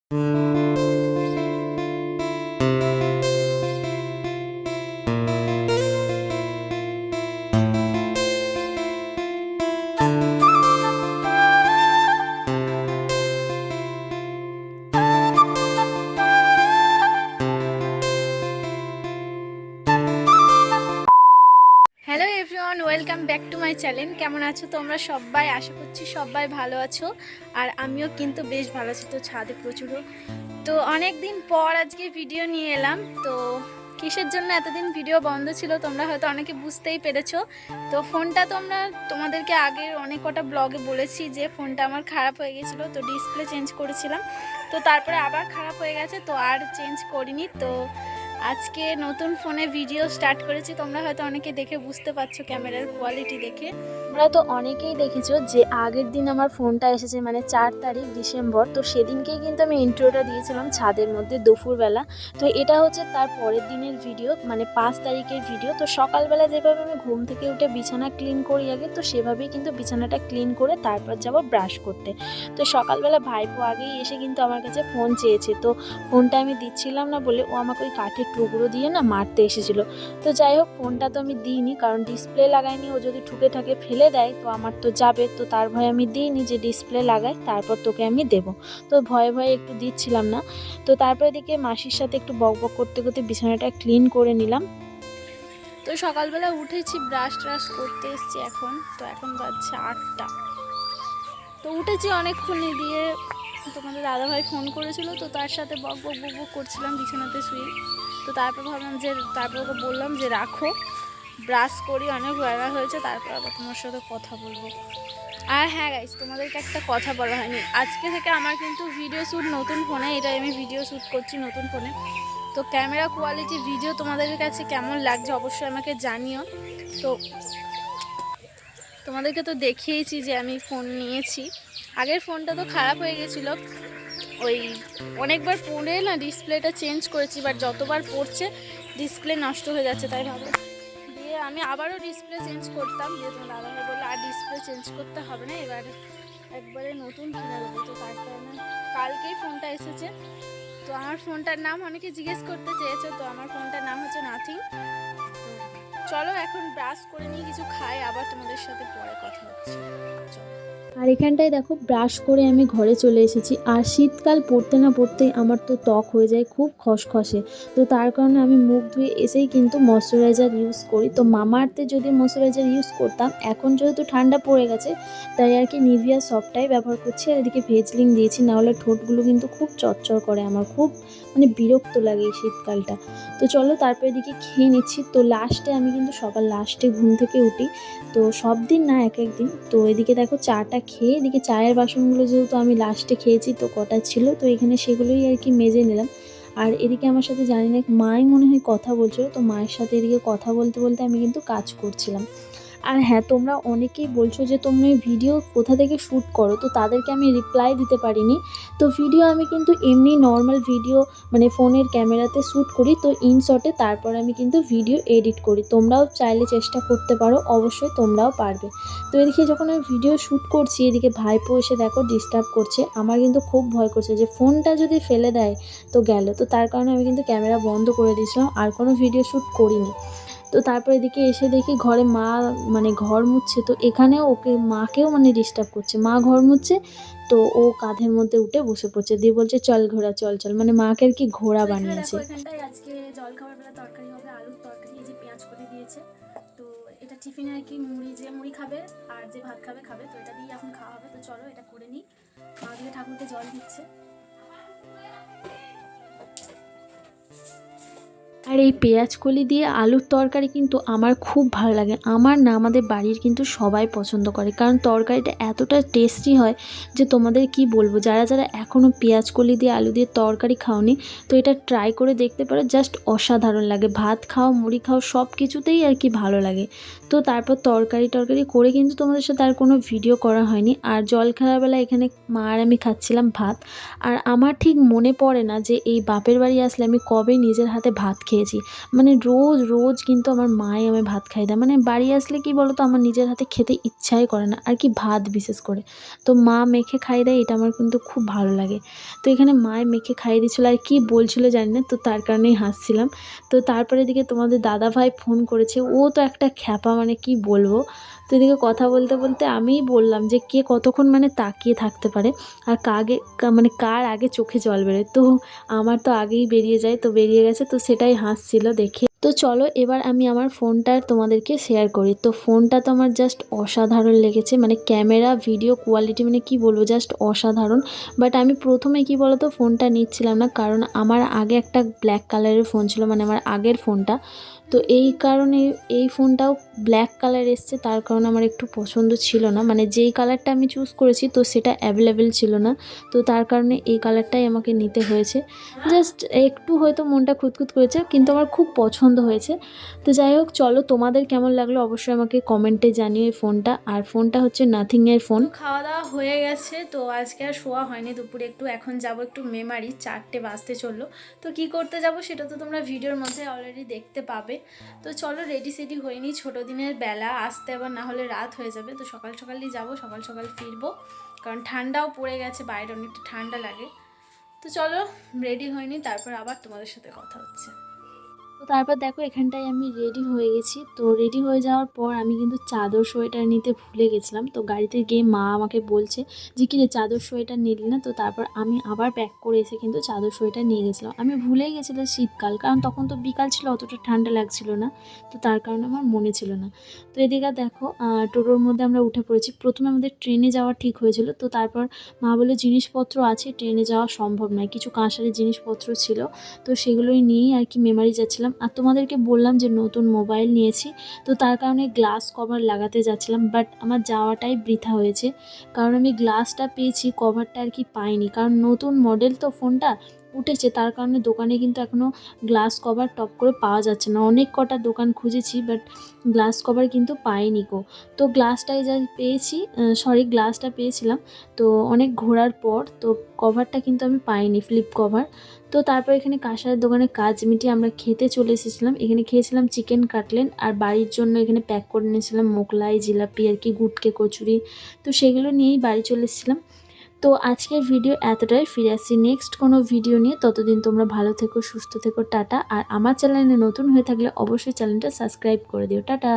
Hello everyone, welcome back to my channel. কেমন আছো তোমরা সবাই? আশা করছি সবাই ভালো আছো, আর আমিও কিন্তু বেশ ভালো আছি। তো ছাদে প্রচুর, তো অনেক দিন পর আজকে ভিডিও নিয়ে এলাম। তো কিসের জন্য এতদিন ভিডিও বন্ধ ছিল তোমরা হয়তো অনেকে বুঝতেই পেরেছো। তো ফোনটা তোমাদেরকে আগের অনেক কটা ব্লগে বলেছি যে ফোনটা আমার খারাপ হয়ে গেছিলো, তো ডিসপ্লে চেঞ্জ করেছিলাম, তো তারপরে আবার খারাপ হয়ে গেছে, তো আর চেঞ্জ করিনি। তো আজকে নতুন ফোনে ভিডিও স্টার্ট করেছি। তোমরা হয়তো অনেকে দেখে বুঝতে পারছো ক্যামেরার কোয়ালিটি দেখে। তোমরা তো অনেকেই দেখেছো যে আগের দিন আমার ফোনটা এসেছে, মানে 4 তারিখ ডিসেম্বর। তো সেদিনকেই কিন্তু আমি ইন্ট্রোটা দিয়েছিলাম ছাদের মধ্যে দুপুরবেলা। তো এটা হচ্ছে তার পরের দিনের ভিডিও, মানে 5 তারিখের ভিডিও। তো সকালবেলা যেভাবে আমি ঘুম থেকে উঠে বিছানা ক্লিন করি আগে, তো সেভাবেই কিন্তু বিছানাটা ক্লিন করে তারপর যাব ব্রাশ করতে। তো সকালবেলা ভাইপো আগেই এসে কিন্তু আমার কাছে ফোন চেয়েছে, তো ফোনটা আমি দিচ্ছিলাম না বলে ও আমাকে ওই কাঠের টুকরো দিয়ে না মারতে এসেছিলো। তো যাই হোক, ফোনটা তো আমি দিইনি, কারণ ডিসপ্লে লাগাইনি। ও যদি ঠুকে ঠাকে ফেলে দেয় তো আমার তো যাবে, তো তার ভয়ে আমি দিইনি যে ডিসপ্লে লাগাই তারপর তোকে আমি দেবো। তো ভয়ে ভয়ে একটু দিচ্ছিলাম না। তো তারপরে দিকে মাসির সাথে একটু বকবক করতে করতে বিছানাটা ক্লিন করে নিলাম। তো সকালবেলা উঠেছি, ব্রাশ ট্রাশ করতে এসেছি এখন। তো এখন বাজছে 8টা। তো উঠেছি অনেকক্ষণে দিয়ে, তোমাদের দাদাভাই ফোন করেছিল, তো তার সাথে বক বক বক বক করছিলাম বিছানাতে শুয়ে। তো তারপর ভাবলাম যে তারপর ওকে বললাম যে রাখো, ব্রাশ করি, অনেক বেলা হয়েছে, তারপর আবার তোমার সাথে কথা বলবো। আর হ্যাঁ গাইস, তোমাদেরকে একটা কথা বলা হয়নি, আজকে থেকে আমার কিন্তু ভিডিও শ্যুট নতুন ফোনে, এটাই আমি ভিডিও শ্যুট করছি নতুন ফোনে। তো ক্যামেরা কোয়ালিটি ভিডিও তোমাদের কাছে কেমন লাগছে অবশ্যই আমাকে জানিও। তো তোমাদেরকে তো দেখিয়েছি যে আমি ফোন নিয়েছি। আগের ফোনটা তো খারাপ হয়ে গেছিলো, ওই অনেকবার পড়ে না ডিসপ্লেটা চেঞ্জ করেছি, বাট যতবার পড়ছে ডিসপ্লে নষ্ট হয়ে যাচ্ছে, তাই ভাবো দিয়ে আমি আবারও ডিসপ্লে চেঞ্জ করতাম। দিয়ে তোমার দাদাভাই বললো আর ডিসপ্লে চেঞ্জ করতে হবে না, এবার একবারে নতুন কিনে দেবো। তো তার কারণে কালকেই ফোনটা এসেছে। তো আমার ফোনটার নাম অনেকে জিজ্ঞেস করতে চেয়েছো, তো আমার ফোনটার নাম হচ্ছে নাথিং। চলো এখন ব্রাশ করে নিয়ে কিছু খাই, আবার তোমাদের সাথে পরে কথা হচ্ছে। চলো। আর এখানটায় দেখো ব্রাশ করে আমি ঘরে চলে এসেছি। আর শীতকাল পড়তে না পড়তেই আমার তো ত্বক হয়ে যায় খুব খসখসে। তো তার কারণে আমি মুখ ধুয়ে এসেই কিন্তু ময়শ্চারাইজার ইউজ করি। তো মামাআর্থে যদি ময়শ্চারাইজার ইউজ করতাম, এখন যেহেতু ঠান্ডা পড়ে গেছে তাই আর কি নিভিয়া সফটটাই ব্যবহার করছি। আর এদিকে ভেজলিং দিয়েছি, নাহলে ঠোঁটগুলো কিন্তু খুব চচ্চর করে, আমার খুব মানে বিরক্ত লাগে এই শীতকালটা। তো চলো তারপরে এদিকে খেয়ে নিচ্ছি। তো লাস্টে আমি কিন্তু সবার লাস্টে ঘুম থেকে উঠি, তো সব দিন না এক এক দিন। তো এদিকে দেখো চাটা খেয়ে, এদিকে চায়ের বাসনগুলো যেহেতু আমি লাস্টে খেয়েছি তো কটা ছিল, তো এখানে সেগুলোই আর কি মেজে নিলাম। আর এদিকে আমার সাথে জানি না মাই মনে হয় কথা বলছিল, তো মায়ের সাথে এদিকে কথা বলতে বলতে আমি কিন্তু কাজ করছিলাম। আর হ্যাঁ, তোমরা অনেকেই বলছো যে তোমরা এই ভিডিও কোথা থেকে শ্যুট করো, তো তাদেরকে আমি রিপ্লাই দিতে পারিনি। তো ভিডিও আমি কিন্তু এমনি নর্মাল ভিডিও মানে ফোনের ক্যামেরাতে শ্যুট করি, তো ইনশটে তারপর আমি কিন্তু ভিডিও এডিট করি। তোমরাও চাইলে চেষ্টা করতে পারো, অবশ্যই তোমরাও পারবে। তো এদিকে যখন আমি ভিডিও শ্যুট করছি, এদিকে ভাইপো এসে দেখো ডিস্টার্ব করছে। আমার কিন্তু খুব ভয় করছে যে ফোনটা যদি ফেলে দেয় তো গেল। তো তার কারণে আমি কিন্তু ক্যামেরা বন্ধ করে দিয়েছিলাম, আর কোনো ভিডিও শ্যুট করিনি। তো তারপর এদিকে এসে দেখি ঘরে মা মানে ঘর মুছছে, তো এখানেও ওকে মাকেও মানে ডিস্টার্ব করছে। মা ঘর মুছছে, তো ও কাঁধের মধ্যে উঠে বসে পড়ছে, দিয়ে বলছে চল ঘোড়া চল চল, মানে মাকে আর কি ঘোড়া বানিয়েছে। এখানটায় আজকে জল খাবার বেলা তরকারি হবে, আলুর তরকারি, এই যে পেঁয়াজ করে দিয়েছে। তো এটা টিফিনে আর কি মুড়ি, যে মুড়ি খাবে আর যে ভাত খাবে খাবে, তো এটা দিয়ে এখন খাওয়া হবে। তো চলো এটা করে নিই। মা দিয়ে ঠাকুরকে জল দিচ্ছে। আর এই পেঁয়াজ কলি দিয়ে আলুর তরকারি কিন্তু আমার খুব ভালো লাগে। আমার না, আমাদের বাড়ির কিন্তু সবাই পছন্দ করে, কারণ তরকারিটা এতটা টেস্টি হয় যে তোমাদের কি বলবো। যারা যারা এখনও পেঁয়াজ কলি দিয়ে আলু দিয়ে তরকারি খাওনি, তো এটা ট্রাই করে দেখতে পারো, জাস্ট অসাধারণ লাগে। ভাত খাও, মুড়ি খাও, সব কিছুতেই আর কি ভালো লাগে। তো তারপর তরকারি করে কিন্তু তোমাদের সাথে আর কোনো ভিডিও করা হয়নি। আর জল খাওয়ার বেলা এখানে মা আর আমি খাচ্ছিলাম ভাত। আর আমার ঠিক মনে পড়ে না যে এই বাপের বাড়ি আসলে আমি কবে নিজের হাতে ভাত খেয়েছি। খেয়েছি। মানে রোজ রোজ কিন্তু আমার মাই আমায় ভাত খাইয়ে দেয়। মানে বাড়ি আসলে কি বলো তো, আমার নিজের হাতে খেতে ইচ্ছাই করে না, আর কি ভাত বিশেষ করে। তো মা মেখে খাইয়ে দেয়, এটা আমার কিন্তু খুব ভালো লাগে। তো এখানে মায়ে মেখে খাইয়ে দিচ্ছিলো, আর কী বলছিলো জানি না, তো তার কারণেই হাসছিলাম। তো তারপরে এদিকে তোমাদের দাদাভাই ফোন করেছে, ও তো একটা খ্যাপা, মানে কি বলবো। তো এদিকে কথা বলতে বলতে আমিই বললাম যে কে কতক্ষণ মানে তাকিয়ে থাকতে পারে, আর মানে কার আগে চোখে জল বেরোয়। তো আমার তো আগেই বেরিয়ে যায়, তো বেরিয়ে গেছে, তো সেটাই হাসছিল দেখে। তো চলো এবার আমি আমার ফোনটার তোমাদেরকে শেয়ার করি। তো ফোনটা তো আমার জাস্ট অসাধারণ লেগেছে, মানে ক্যামেরা ভিডিও কোয়ালিটি মানে কি বলবো, জাস্ট অসাধারণ। বাট আমি প্রথমে কি বলতো ফোনটা নিচ্ছিলাম না, কারণ আমার আগে একটা ব্ল্যাক কালারের ফোন ছিল, মানে আমার আগের ফোনটা। তো এই কারণে এই ফোনটাও ব্ল্যাক কালার এসছে, তার কারণে আমার একটু পছন্দ ছিল না, মানে যেই কালারটা আমি চুজ করেছি তো সেটা অ্যাভেলেবেল ছিল না। তো তার কারণে এই কালারটাই আমাকে নিতে হয়েছে। জাস্ট একটু হয়তো মনটা খুঁতখুত করেছে, কিন্তু আমার খুব পছন্দ হয়েছে। তো যাই হোক, চলো তোমাদের কেমন লাগলো অবশ্যই আমাকে কমেন্টে জানিও এই ফোনটা। আর ফোনটা হচ্ছে নাথিংয়ের ফোন। তো খাওয়া দাওয়া হয়ে গেছে, তো আজকে আর শোয়া হয়নি দুপুরে, একটু এখন যাব একটু মেমারি, 4টে বাজতে চললো। তো কি করতে যাব সেটা তো তোমরা ভিডিওর মধ্যে অলরেডি দেখতে পাবে। তো চলো রেডি সেডি হয়নি, ছোটো দিনের বেলা, আসতে আবার না হলে রাত হয়ে যাবে। তো সকাল সকালই যাব, সকাল সকাল ফিরবো, কারণ ঠান্ডাও পড়ে গেছে, বাইরে অনেকটা ঠান্ডা লাগে। তো চলো রেডি হয়নি, তারপর আবার তোমাদের সাথে কথা হচ্ছে। তো তারপর দেখো এখানটায় আমি রেডি হয়ে গেছি। তো রেডি হয়ে যাওয়ার পর আমি কিন্তু চাদর সোয়েটার নিতে ভুলে গেছিলাম। তো গাড়িতে গিয়ে মা আমাকে বলছে যে কী রে চাদর সোয়েটার নিলি না। তো তারপর আমি আবার প্যাক করে এসে কিন্তু চাদর সোয়েটার নিয়ে গেছিলাম। আমি ভুলেই গেছিলাম শীতকাল, কারণ তখন তো বিকাল ছিল, অতটা ঠান্ডা লাগছিল না। তো তার কারণে আমার মনে ছিল না। তো এদিকে দেখো টোটোর মধ্যে আমরা উঠে পড়েছি। প্রথমে আমাদের ট্রেনে যাওয়া ঠিক হয়েছিল, তো তারপর মা বললো জিনিসপত্র আছে, ট্রেনে যাওয়া সম্ভব নয়, কিছু কাঁসারের জিনিসপত্র ছিল, তো সেগুলোই নিয়েই আর কি মেমারি যাচ্ছিলাম। আর তোমাদেরকে বললাম যে নতুন মোবাইল নিয়েছি, তো তার কারণে গ্লাস কভার লাগাতে যাচ্ছিলাম, বাট আমার যাওয়াটাই বৃথা হয়েছে, কারণ আমি গ্লাসটা পেয়েছি, কভারটা আর কি পাইনি, কারণ নতুন মডেল তো ফোনটা উঠেছে, তার কারণে দোকানে কিন্তু এখনও গ্লাস কভার টপ করে পাওয়া যাচ্ছে না। অনেক কটা দোকান খুঁজেছি, বাট গ্লাস কভার কিন্তু পাইনি গো। তো গ্লাসটাই যা পেয়েছি, গ্লাসটা পেয়েছিলাম তো অনেক ঘোরার পর। তো কভারটা কিন্তু আমি পাইনি, ফ্লিপ কভার। তো তারপর এখানে কাঁসারের দোকানে কাজ মিটিয়ে আমরা খেতে চলে এসেছিলাম। এখানে খেয়েছিলাম চিকেন কাটলেট, আর বাড়ির জন্য এখানে প্যাক করে নিয়েছিলাম মোগলাই, জিলাপি আর কি, গুটকে কচুরি। তো সেগুলো নিয়েই বাড়ি চলে এসেছিলাম। তো আজকের ভিডিও এতটাই, ফিরে আসছি নেক্সট কোনো ভিডিও নিয়ে। ততদিন তোমরা ভালো থেকো, সুস্থ থেকো, টাটা। আর আমার চ্যানেলে নতুন হয়ে থাকলে অবশ্যই চ্যানেলটা সাবস্ক্রাইব করে দিও, টাটা।